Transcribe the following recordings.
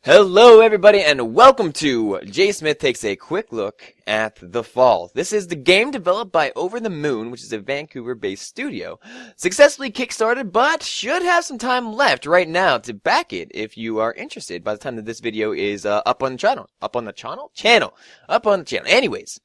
Hello everybody and welcome to JSmith Takes a Quick Look at The Fall. This is the game developed by Over the Moon, which is a Vancouver-based studio. Successfully kickstarted, but should have some time left right now to back it if you are interested by the time that this video is up on the channel. Anyways.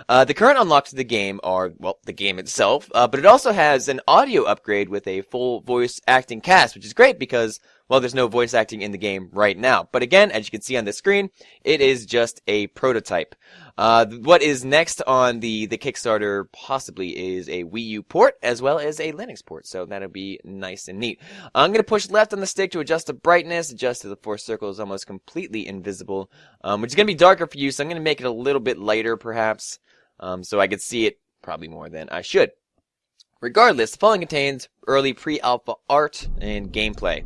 The current unlocks of the game are, well, the game itself, but it also has an audio upgrade with a full voice acting cast, which is great because, well, there's no voice acting in the game right now. But again, as you can see on the screen, it is just a prototype. What is next on the Kickstarter possibly is a Wii U port as well as a Linux port, so that'll be nice and neat. I'm going to push left on the stick to adjust the brightness, adjust to the four circles almost completely invisible, which is going to be darker for you, so I'm going to make it a little bit lighter perhaps, so I can see it probably more than I should. Regardless, the following contains early pre-alpha art and gameplay.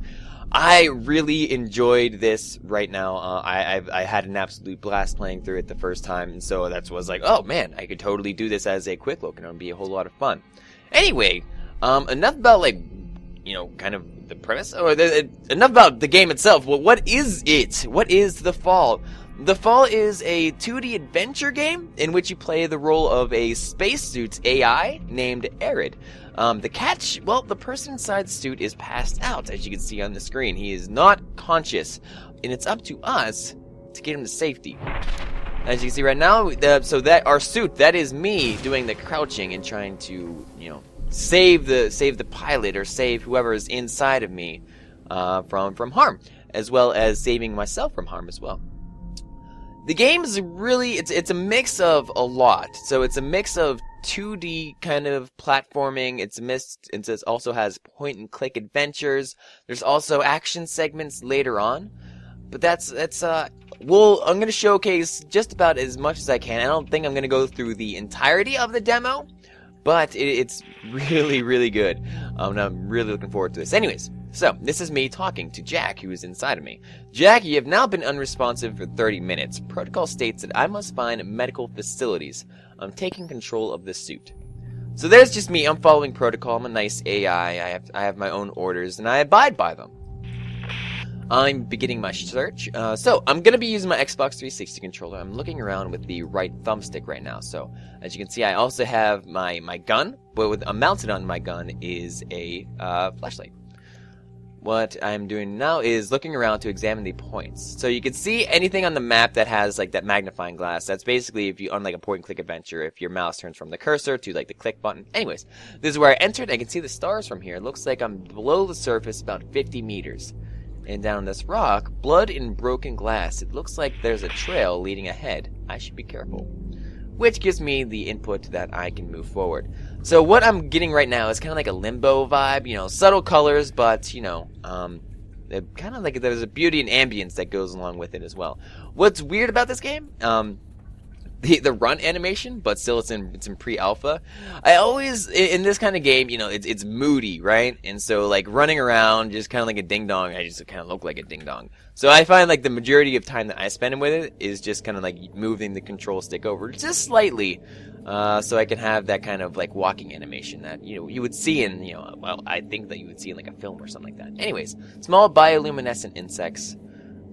I really enjoyed this right now. I had an absolute blast playing through it the first time, and so that was like, oh man, I could totally do this as a quick look, and it would be a whole lot of fun. Anyway, enough about, like, you know, kind of the premise, or enough about the game itself. Well, what is it? What is The Fall? The Fall is a 2D adventure game in which you play the role of a spacesuit AI named Arid. The catch, well, the person inside the suit is passed out, as you can see on the screen. He is not conscious, and it's up to us to get him to safety. As you can see right now, so that our suit, that is me doing the crouching and trying to, you know, save the pilot or save whoever is inside of me from harm, as well as saving myself from harm as well. The game is really, it's a mix of a lot. So it's a mix of 2D kind of platforming. It also has point and click adventures. There's also action segments later on. But I'm going to showcase just about as much as I can. I don't think I'm going to go through the entirety of the demo, but it's really, really good. And I'm really looking forward to this. Anyways, so this is me talking to Jack, who is inside of me. Jack, you have now been unresponsive for 30 minutes. Protocol states that I must find medical facilities. I'm taking control of the suit. So there's just me. I'm following protocol. I'm a nice AI. I have my own orders, and I abide by them. I'm beginning my search. So I'm going to be using my Xbox 360 controller. I'm looking around with the right thumbstick right now. So as you can see, I also have my gun, but mounted on my gun is a flashlight. What I'm doing now is looking around to examine the points. So you can see anything on the map that has like that magnifying glass. That's basically if you on like a point and click adventure, if your mouse turns from the cursor to like the click button. Anyways, this is where I entered. I can see the stars from here. It looks like I'm below the surface about 50 meters. And down this rock, blood and broken glass. It looks like there's a trail leading ahead. I should be careful. Which gives me the input that I can move forward. So what I'm getting right now is kind of like a limbo vibe, you know, subtle colors, but, you know, kind of like there's a beauty and ambience that goes along with it as well. What's weird about this game, the run animation, but still it's in pre-alpha. I always, in this kind of game, you know, it's moody, right? And so, like, running around just kind of like a ding-dong, I just kind of look like a ding-dong. So I find, like, the majority of time that I spend with it is just kind of, like, moving the control stick over just slightly, so I can have that kind of, like, walking animation that, you know, you would see in, you know, well, I think that you would see in, like, a film or something like that. Anyways, small bioluminescent insects.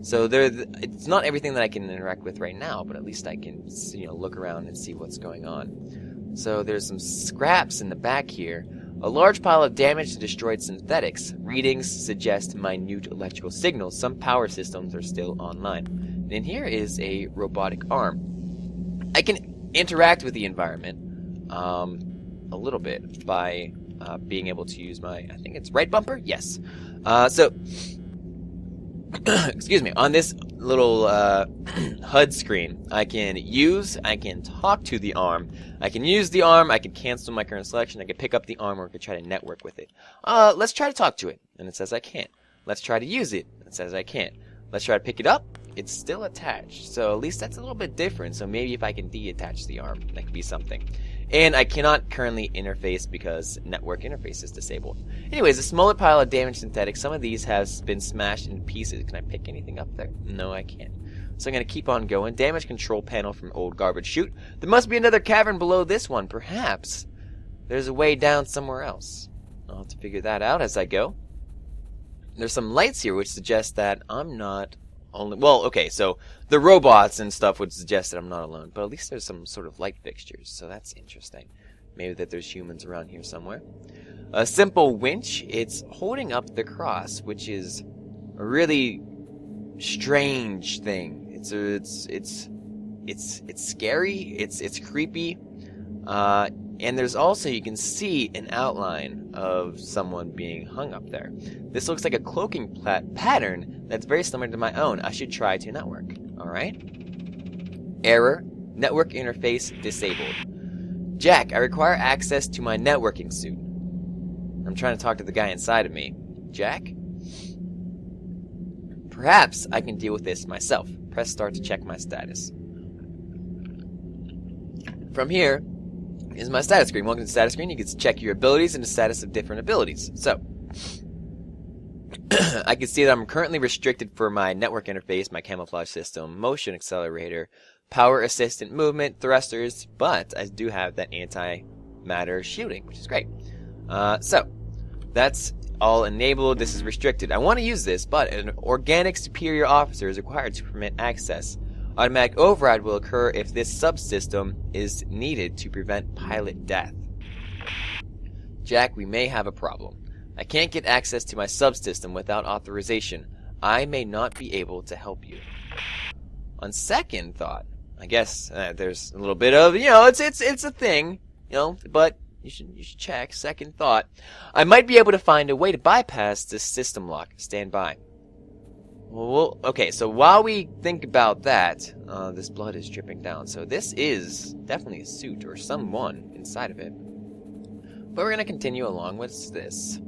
So it's not everything that I can interact with right now, but at least I can, you know, look around and see what's going on. So there's some scraps in the back here. A large pile of damaged and destroyed synthetics. Readings suggest minute electrical signals. Some power systems are still online. And in here is a robotic arm. I can interact with the environment a little bit by being able to use my, I think it's right bumper? Yes. So excuse me, on this little HUD screen, I can talk to the arm, I can use the arm, I can cancel my current selection, I can pick up the arm, or I can try to network with it. Let's try to talk to it, and it says I can't. Let's try to use it, and it says I can't. Let's try to pick it up, it's still attached, so at least that's a little bit different, so maybe if I can detach the arm, that could be something. And I cannot currently interface because network interface is disabled. Anyways, a smaller pile of damaged synthetics. Some of these have been smashed into pieces. Can I pick anything up there? No, I can't. So I'm going to keep on going. Damaged control panel from old garbage chute. There must be another cavern below this one. Perhaps there's a way down somewhere else. I'll have to figure that out as I go. There's some lights here which suggest that I'm not Well, okay, so the robots and stuff would suggest that I'm not alone, but at least there's some sort of light fixtures, so that's interesting. Maybe that there's humans around here somewhere. A simple winch, it's holding up the cross, which is a really strange thing. It's scary, it's creepy, and there's also, you can see an outline of someone being hung up there. This looks like a cloaking pattern that's very similar to my own. I should try to network. Alright. Error. Network interface disabled. Jack, I require access to my networking suit. I'm trying to talk to the guy inside of me. Jack? Perhaps I can deal with this myself. Press start to check my status. From here is my status screen. Welcome to the status screen. You can check your abilities and the status of different abilities. So, I can see that I'm currently restricted for my network interface, my camouflage system, motion accelerator, power assistant movement, thrusters, but I do have that anti-matter shielding, which is great. So, that's all enabled. This is restricted. I want to use this, but an organic superior officer is required to permit access. Automatic override will occur if this subsystem is needed to prevent pilot death. Jack, we may have a problem. I can't get access to my subsystem without authorization. I may not be able to help you. On second thought, I guess there's a little bit of, it's a thing, but you should check. Second thought, I might be able to find a way to bypass this system lock. Stand by. Well, okay, so while we think about that, this blood is dripping down. So this is definitely a suit or someone inside of it. But we're going to continue along with this.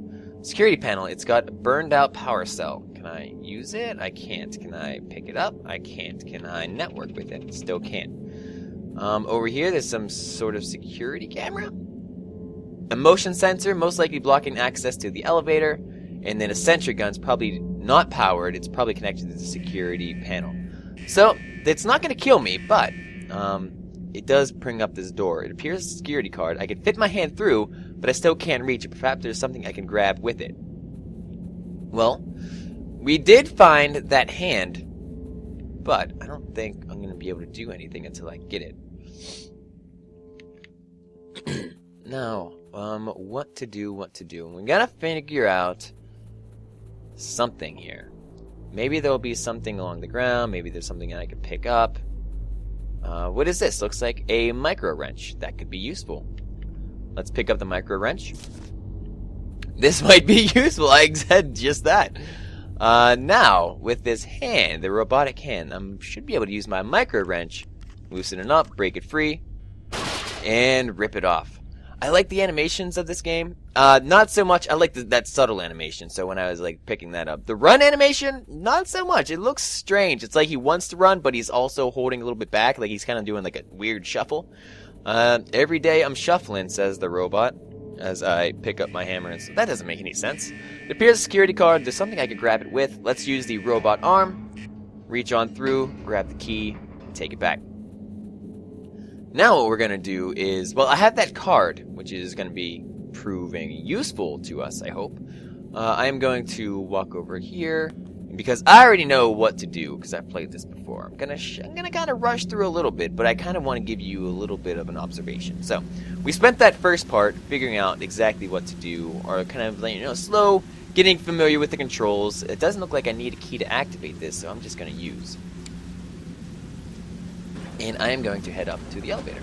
Security panel, it's got a burned out power cell. Can I use it? I can't. Can I pick it up? I can't. Can I network with it? Still can't. Over here, there's some sort of security camera. A motion sensor, most likely blocking access to the elevator. And then a sentry gun's probably not powered. It's probably connected to the security panel. So, it's not going to kill me, but it does bring up this door. It appears a security card. I can fit my hand through, but I still can't reach it. Perhaps there's something I can grab with it. Well, we did find that hand, but I don't think I'm going to be able to do anything until I get it. Now, what to do. We gotta figure out something here. Maybe there'll be something along the ground. Maybe there's something I can pick up. What is this? Looks like a micro wrench. That could be useful. Let's pick up the micro wrench. This might be useful. I said just that. Now, with this hand, the robotic hand, I should be able to use my micro wrench, loosen it up, break it free, and rip it off. I like the animations of this game. Not so much. I like that subtle animation. So when I was picking that up, the run animation, not so much. It looks strange. It's like he wants to run, but he's also holding a little bit back, like he's kind of doing like a weird shuffle. Every day I'm shuffling, says the robot, as I pick up my hammer. And that doesn't make any sense. It appears a security card. There's something I could grab it with. Let's use the robot arm. Reach on through, grab the key, take it back. Now what we're going to do is, well, I have that card, which is going to be proving useful to us, I hope. I am going to walk over here, because I already know what to do, because I've played this before. I'm gonna kind of rush through a little bit, but I kind of want to give you a little bit of an observation. So, we spent that first part figuring out exactly what to do, or kind of, slow, getting familiar with the controls. It doesn't look like I need a key to activate this, so I'm just going to use. And I am going to head up to the elevator.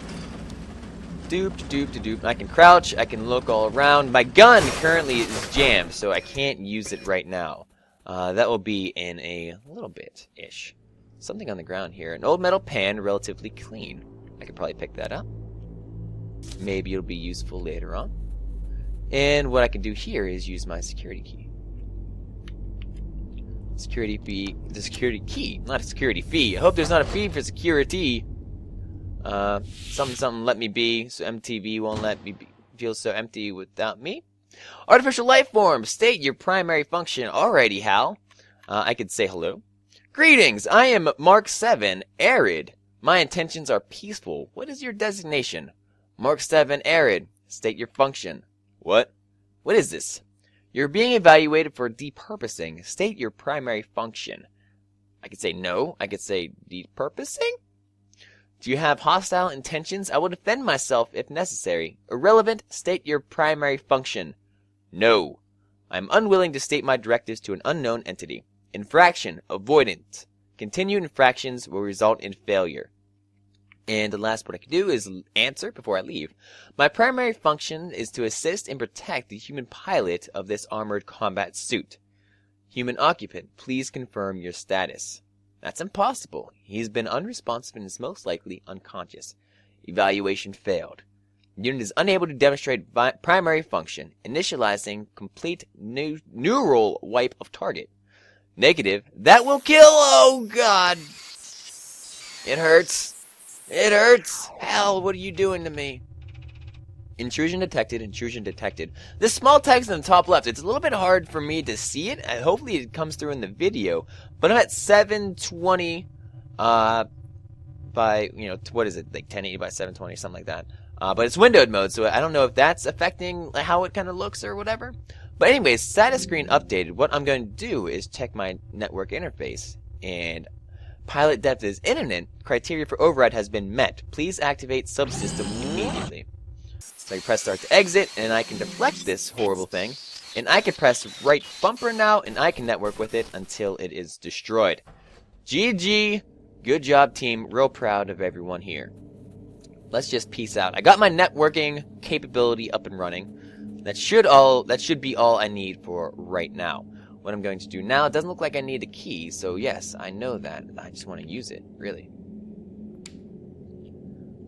Doop, doop, doop. I can crouch. I can look all around. My gun currently is jammed, so I can't use it right now. That will be in a little bit-ish. Something on the ground here. An old metal pan, relatively clean. I could probably pick that up. Maybe it'll be useful later on. And what I can do here is use my security key. The security key, not a security fee. I hope there's not a fee for security. Something let me be, so MTV won't let me feel so empty without me. Artificial life form, state your primary function. Alrighty, Hal. I could say hello. Greetings, I am Mark 7, Arid. My intentions are peaceful. What is your designation? Mark 7, Arid. State your function. What? What is this? You're being evaluated for depurposing. State your primary function. I could say no. I could say depurposing? Do you have hostile intentions? I will defend myself if necessary. Irrelevant, state your primary function. No. I am unwilling to state my directives to an unknown entity. Infraction, avoidant. Continued infractions will result in failure. And the last what I can do is answer before I leave. My primary function is to assist and protect the human pilot of this armored combat suit. Human occupant, please confirm your status. That's impossible. He's been unresponsive and is most likely unconscious. Evaluation failed. Unit is unable to demonstrate primary function. Initializing complete neural wipe of target. Negative. That will kill. Oh God. It hurts. It hurts. Hell, what are you doing to me? Intrusion detected. Intrusion detected. This small text in the top left, it's a little bit hard for me to see it. Hopefully it comes through in the video. But I'm at 720 by, what is it? Like 1080 by 720 or something like that. But it's windowed mode, so I don't know if that's affecting how it kind of looks or whatever. But anyways, status screen updated. What I'm going to do is check my network interface. And pilot depth is internet. Criteria for override has been met. Please activate subsystem immediately. So I press start to exit, and I can deflect this horrible thing. And I can press right bumper now, and I can network with it until it is destroyed. GG. Good job, team. Real proud of everyone here. Let's just peace out. I got my networking capability up and running. That should be all I need for right now. What I'm going to do now, it doesn't look like I need a key, so yes, I know that. I just want to use it, really.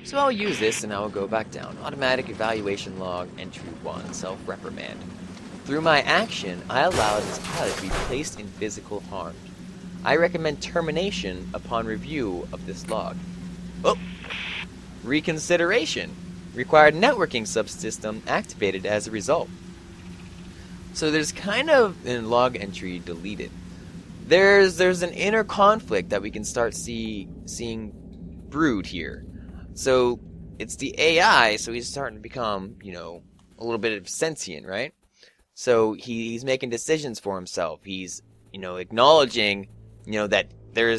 So I'll use this and I will go back down. Automatic evaluation log, entry 1, self-reprimand. Through my action, I allowed this pilot to be placed in physical harm. I recommend termination upon review of this log. Oh! Reconsideration. Required networking subsystem activated as a result. So there's kind of a log entry deleted. There's an inner conflict that we can start seeing brewed here. So it's the AI, so he's starting to become, a little bit of sentient, right? So he's making decisions for himself. He's, acknowledging, that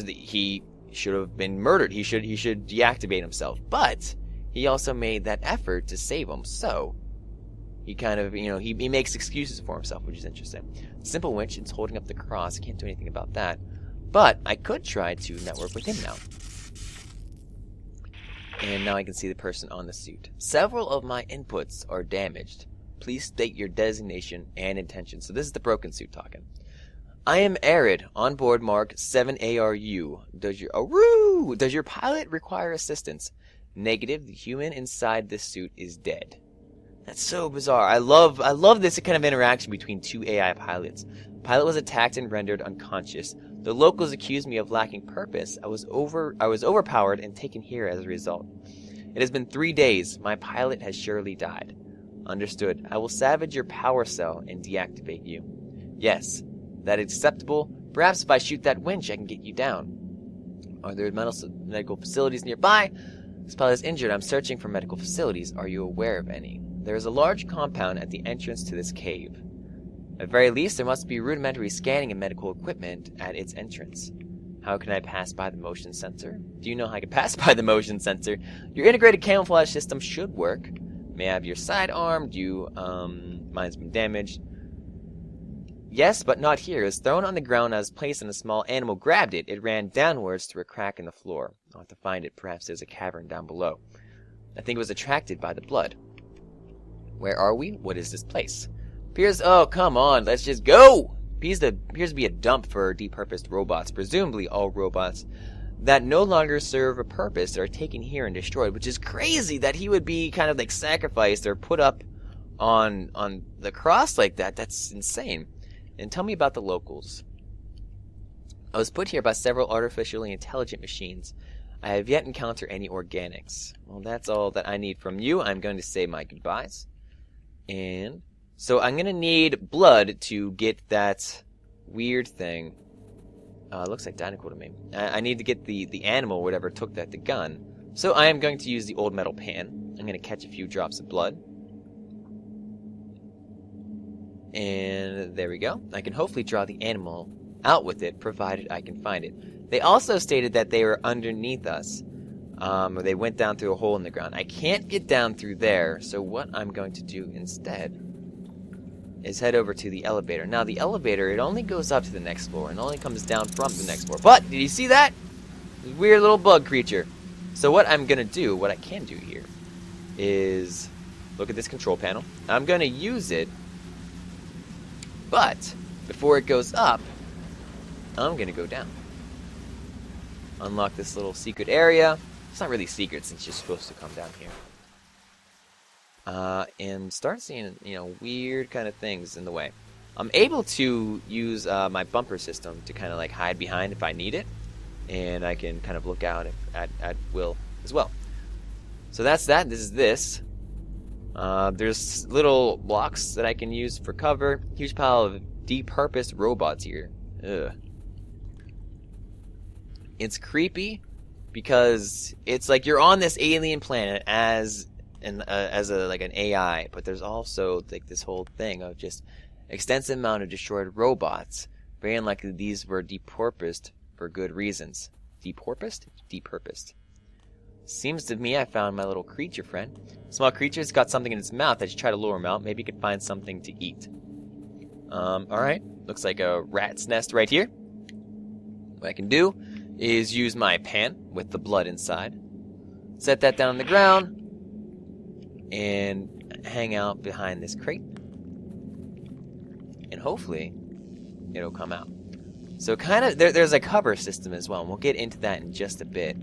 he should have been murdered. He should deactivate himself. But he also made that effort to save him. So he kind of, he makes excuses for himself, which is interesting. Simple winch, it's holding up the cross. I can't do anything about that. But I could try to network with him now. And now I can see the person on the suit. Several of my inputs are damaged. Please state your designation and intention. So this is the broken suit talking. I am Arid, on board mark 7ARU. Does your pilot require assistance? Negative, the human inside this suit is dead. That's so bizarre. I love this kind of interaction between two AI pilots. Pilot was attacked and rendered unconscious. The locals accused me of lacking purpose. I was overpowered and taken here as a result. It has been 3 days. My pilot has surely died. Understood. I will savage your power cell and deactivate you. Yes. That is acceptable. Perhaps if I shoot that winch, I can get you down. Are there medical facilities nearby? This pilot is injured. I'm searching for medical facilities. Are you aware of any? There is a large compound at the entrance to this cave. At the very least, there must be rudimentary scanning and medical equipment at its entrance. How can I pass by the motion sensor? Do you know how I can pass by the motion sensor? Your integrated camouflage system should work. May I have your sidearm? Mine's been damaged. Yes, but not here. It was thrown on the ground. I was placed and a small animal grabbed it. It ran downwards through a crack in the floor. I'll have to find it. Perhaps there's a cavern down below. I think it was attracted by the blood. Where are we? What is this place? Oh, come on. Let's just go! Appears to be a dump for depurposed robots. Presumably all robots that no longer serve a purpose are taken here and destroyed, which is crazy that he would be kind of like sacrificed or put up on the cross like that. That's insane. And tell me about the locals. I was put here by several artificially intelligent machines. I have yet encountered any organics. Well, that's all that I need from you. I'm going to say my goodbyes. And so I'm going to need blood to get that weird thing. Looks identical to me. I need to get the animal, whatever took the gun. So I am going to use the old metal pan. I'm going to catch a few drops of blood. And there we go. I can hopefully draw the animal out with it, provided I can find it. They also stated that they were underneath us. Or they went down through a hole in the ground. I can't get down through there, so what I'm going to do instead is head over to the elevator. Now, the elevator, it only goes up to the next floor and only comes down from the next floor. But, did you see that? Weird little bug creature. So what I'm going to do, what I can do here, is look at this control panel. I'm going to use it, but before it goes up, I'm going to go down. Unlock this little secret area. It's not really secret since you're supposed to come down here. And start seeing, weird kind of things in the way. I'm able to use my bumper system to kind of like hide behind if I need it. And I can kind of look out at will as well. So that's that. This is this. There's little blocks that I can use for cover. Huge pile of depurposed robots here. Ugh. It's creepy because it's like you're on this alien planet as an AI, but there's also like this whole thing of just extensive amount of destroyed robots. Very unlikely these were depurposed for good reasons. Depurposed? Depurposed. Seems to me I found my little creature friend. Small creature's got something in its mouth. I should try to lure him out. Maybe he could find something to eat. Alright. Looks like a rat's nest right here. What I can do is use my pan with the blood inside. Set that down on the ground. And hang out behind this crate. And hopefully it'll come out. So kind of, there's a cover system as well. And we'll get into that in just a bit.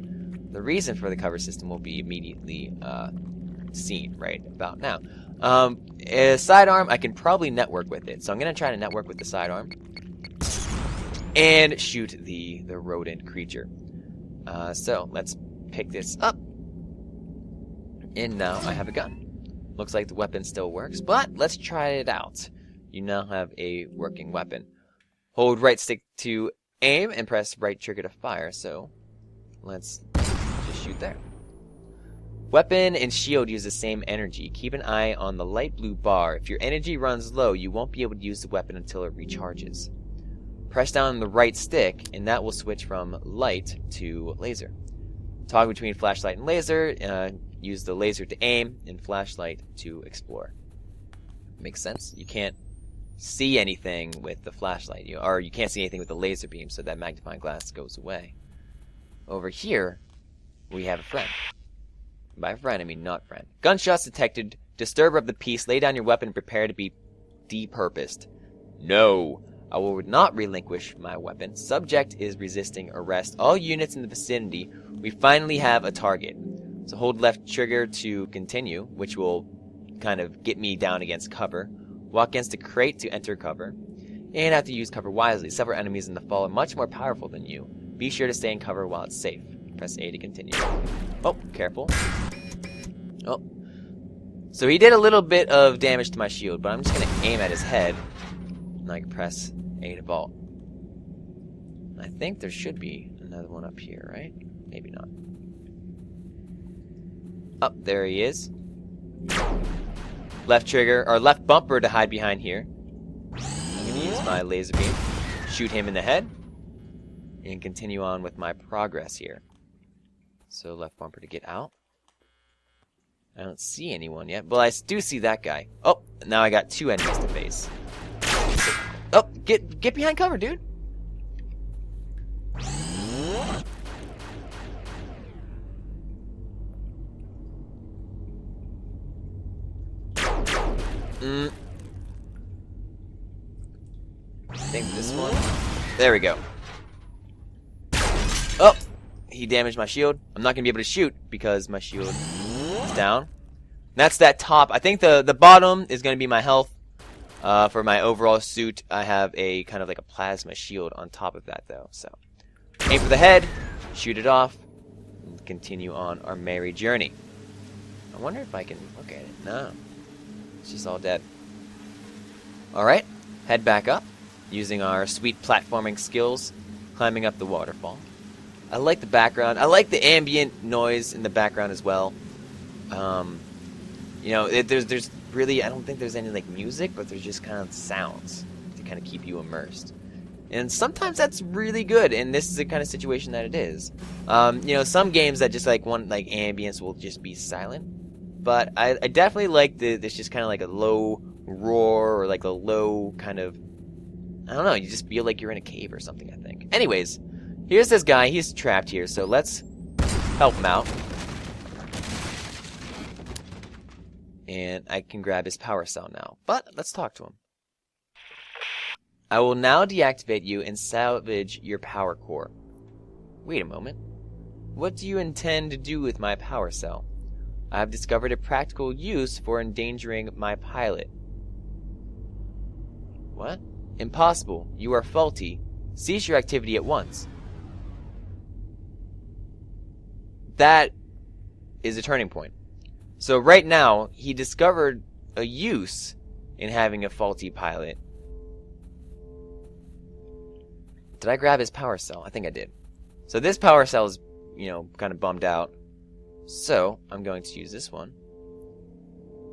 The reason for the cover system will be immediately seen right about now. A sidearm, I can probably network with it. So I'm going to try to network with the sidearm. And shoot the rodent creature. So let's pick this up. And now I have a gun. Looks like the weapon still works, but let's try it out. You now have a working weapon. Hold right stick to aim and press right trigger to fire. So let's just shoot there. Weapon and shield use the same energy. Keep an eye on the light blue bar. If your energy runs low, you won't be able to use the weapon until it recharges. Press down the right stick, and that will switch from light to laser. Toggle between flashlight and laser. Use the laser to aim, and flashlight to explore. Makes sense. You can't see anything with the flashlight, or you can't see anything with the laser beam, so that magnifying glass goes away. Over here, we have a friend. By friend, I mean not friend. Gunshots detected. Disturber of the peace. Lay down your weapon and prepare to be depurposed. No. I will not relinquish my weapon. Subject is resisting arrest. All units in the vicinity. We finally have a target. So hold left trigger to continue, which will kind of get me down against cover. Walk against a crate to enter cover. And have to use cover wisely. Several enemies in the fall are much more powerful than you. Be sure to stay in cover while it's safe. Press A to continue. Oh, careful. Oh. So he did a little bit of damage to my shield, but I'm just going to aim at his head. And I can press A to vault. I think there should be another one up here, right? Maybe not. Oh, there he is. Left trigger, or left bumper to hide behind here. I'm going to use my laser beam. Shoot him in the head. And continue on with my progress here. So left bumper to get out. I don't see anyone yet. Well, I do see that guy. Oh, now I got two enemies to face. Oh, get behind cover, dude. I think this one. There we go. Oh, he damaged my shield. I'm not gonna be able to shoot because my shield is down. That's that top. I think the bottom is gonna be my health. For my overall suit, I have a kind of like a plasma shield on top of that, though. So, aim for the head, shoot it off, and continue on our merry journey. I wonder if I can look at it. No, it's just all dead. All right, head back up, using our sweet platforming skills, climbing up the waterfall. I like the background. I like the ambient noise in the background as well. You know, there's really, I don't think there's any like music, but there's just kind of sounds to kind of keep you immersed. And sometimes that's really good, and this is the kind of situation that it is. You know, some games that just like want like ambience will just be silent, but I definitely like this just kind of like a low roar or like a low kind of, I don't know, you just feel like you're in a cave or something, I think. Anyways, here's this guy, he's trapped here, so let's help him out. And I can grab his power cell now, but let's talk to him. I will now deactivate you and salvage your power core. Wait a moment. What do you intend to do with my power cell? I have discovered a practical use for endangering my pilot. What? Impossible. You are faulty. Cease your activity at once. That is a turning point. So right now, he discovered a use in having a faulty pilot. Did I grab his power cell? I think I did. So this power cell is, you know, kind of bummed out. So I'm going to use this one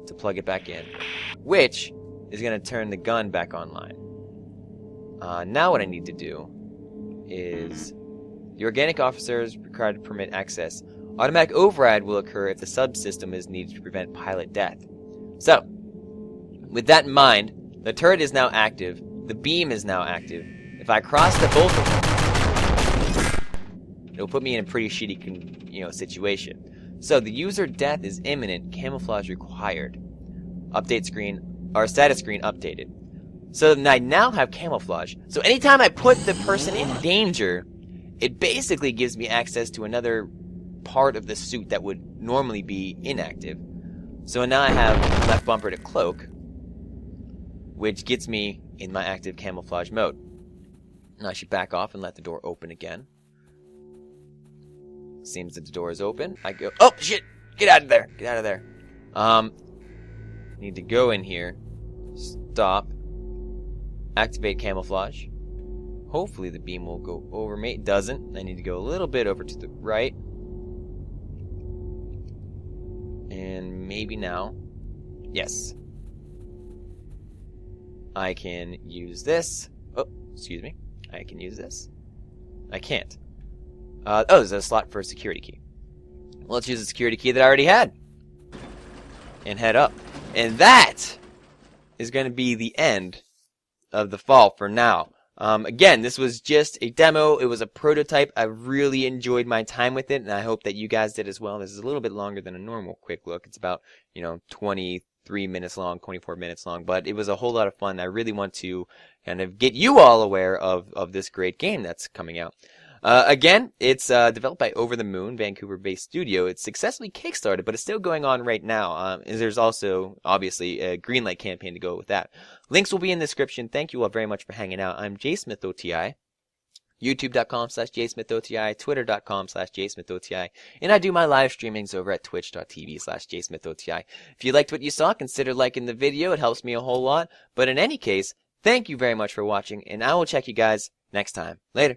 to plug it back in, which is going to turn the gun back online. Now what I need to do is the organic officer is required to permit access. Automatic override will occur if the subsystem is needed to prevent pilot death. So, with that in mind, the turret is now active, the beam is now active. If I cross the both of them, it'll put me in a pretty shitty, situation. So the user death is imminent, camouflage required. Update screen, or status screen updated. So I now have camouflage. So anytime I put the person in danger, it basically gives me access to another part of the suit that would normally be inactive. So now I have left bumper to cloak, which gets me in my active camouflage mode. Now I should back off and let the door open again. Seems that the door is open. I go, oh shit! Get out of there! Get out of there! Need to go in here. Stop. Activate camouflage. Hopefully the beam will go over me. It doesn't. I need to go a little bit over to the right. And maybe now. Yes. I can use this. Oh, excuse me. I can use this. I can't. Oh, there's a slot for a security key. Well, let's use the security key that I already had. And head up. And that is going to be the end of the fall for now. Again, this was just a demo. It was a prototype. I really enjoyed my time with it, and I hope that you guys did as well. This is a little bit longer than a normal quick look. It's about, 23 minutes long, 24 minutes long, but it was a whole lot of fun. I really want to kind of get you all aware of this great game that's coming out. Again, it's developed by Over the Moon, Vancouver-based studio. It's successfully Kickstarted, but it's still going on right now. There's also, obviously, a Greenlight campaign to go with that. Links will be in the description. Thank you all very much for hanging out. I'm JSmithOTI, youtube.com/JSmithOTI, twitter.com/JSmithOTI, and I do my live streamings over at twitch.tv/JSmithOTI. If you liked what you saw, consider liking the video. It helps me a whole lot. But in any case, thank you very much for watching, and I will check you guys next time. Later.